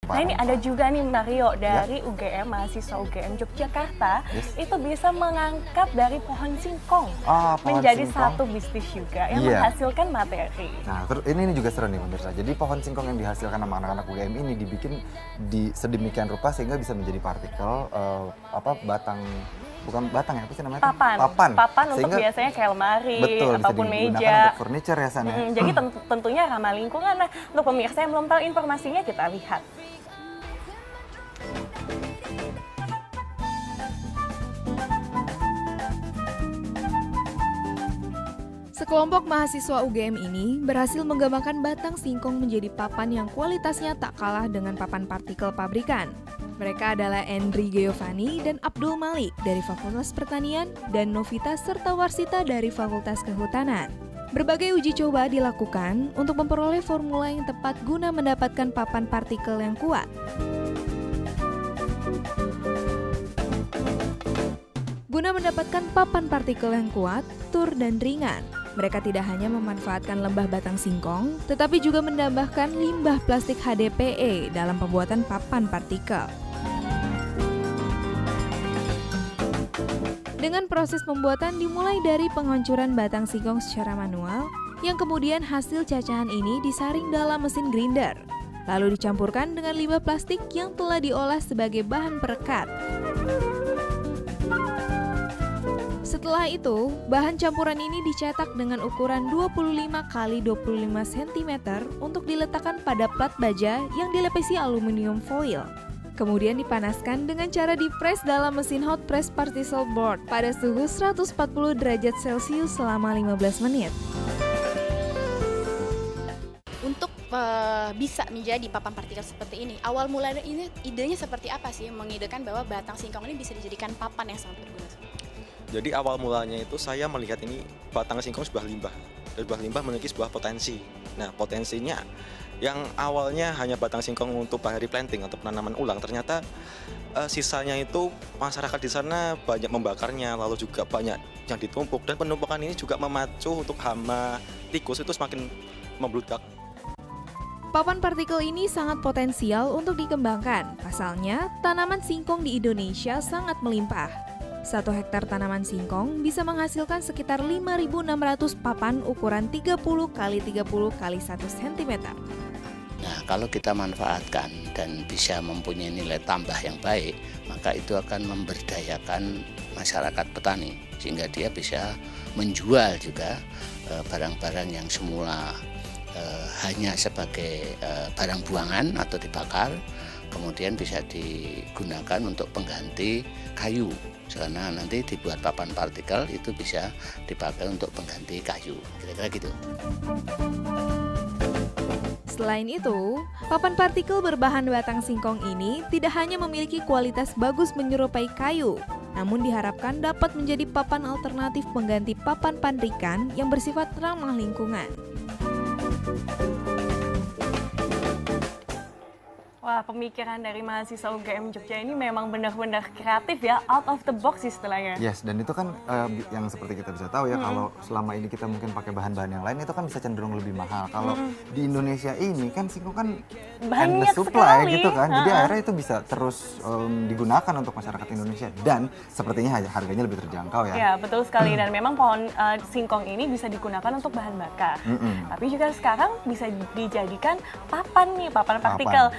Nah ini ada juga nih Mario dari UGM, mahasiswa UGM Yogyakarta, itu bisa mengangkat dari pohon singkong menjadi satu bisnis juga yang menghasilkan materi. Nah ini juga seru nih pemirsa. Jadi pohon singkong yang dihasilkan sama anak-anak UGM ini dibikin di sedemikian rupa sehingga bisa menjadi partikel batang. Bukan batang ya, apa sih namanya? Papan untuk biasanya kayak lemari, ataupun meja. Untuk furniture ya San ya. Jadi tentunya ramah lingkungan. Nah, untuk pemirsa yang belum tahu informasinya, kita lihat. Sekelompok mahasiswa UGM ini berhasil menggambarkan batang singkong menjadi papan yang kualitasnya tak kalah dengan papan partikel pabrikan. Mereka adalah Endri Geovani dan Abdul Malik dari Fakultas Pertanian dan Novita serta Warsita dari Fakultas Kehutanan. Berbagai uji coba dilakukan untuk memperoleh formula yang tepat guna mendapatkan papan partikel yang kuat. Guna mendapatkan papan partikel yang kuat, tur dan ringan, mereka tidak hanya memanfaatkan lembah batang singkong, tetapi juga menambahkan limbah plastik HDPE dalam pembuatan papan partikel. Dengan proses pembuatan dimulai dari penghancuran batang singkong secara manual, yang kemudian hasil cacahan ini disaring dalam mesin grinder, lalu dicampurkan dengan limbah plastik yang telah diolah sebagai bahan perekat. Setelah itu, bahan campuran ini dicetak dengan ukuran 25 x 25 cm untuk diletakkan pada plat baja yang dilepisi aluminium foil. Kemudian dipanaskan dengan cara di-press dalam mesin hot press particle board pada suhu 140 derajat Celcius selama 15 menit. Untuk bisa menjadi papan partikel seperti ini, awal mulanya ini idenya seperti apa sih mengidekan bahwa batang singkong ini bisa dijadikan papan yang sangat berguna? Jadi awal mulanya itu saya melihat ini batang singkong sebuah limbah. Dan sebuah limbah memiliki sebuah potensi. Nah potensinya yang awalnya hanya batang singkong untuk bahan replanting atau penanaman ulang, ternyata sisanya itu masyarakat di sana banyak membakarnya, lalu juga banyak yang ditumpuk, dan penumpukan ini juga memacu untuk hama tikus itu semakin membludak. Papan partikel ini sangat potensial untuk dikembangkan. Pasalnya, tanaman singkong di Indonesia sangat melimpah. 1 hektar tanaman singkong bisa menghasilkan sekitar 5.600 papan ukuran 30 x 30 x 1 cm. Nah, kalau kita manfaatkan dan bisa mempunyai nilai tambah yang baik, maka itu akan memberdayakan masyarakat petani, sehingga dia bisa menjual juga barang-barang yang semula hanya sebagai barang buangan atau dibakar, kemudian bisa digunakan untuk pengganti kayu. Karena nanti dibuat papan partikel itu bisa dipakai untuk pengganti kayu, kira-kira gitu. Selain itu, papan partikel berbahan batang singkong ini tidak hanya memiliki kualitas bagus menyerupai kayu, namun diharapkan dapat menjadi papan alternatif pengganti papan pabrikan yang bersifat ramah lingkungan. Wah, pemikiran dari mahasiswa UGM Jogja ini memang benar-benar kreatif ya, out of the box istilahnya. Yes, dan itu kan yang seperti kita bisa tahu ya, kalau selama ini kita mungkin pakai bahan-bahan yang lain itu kan bisa cenderung lebih mahal. Kalau di Indonesia ini kan singkong kan banyak supply sekali gitu kan, jadi akhirnya itu bisa terus digunakan untuk masyarakat Indonesia dan sepertinya harganya lebih terjangkau ya. Ya, betul sekali, dan memang pohon singkong ini bisa digunakan untuk bahan bakar. Tapi juga sekarang bisa dijadikan papan nih, papan partikel.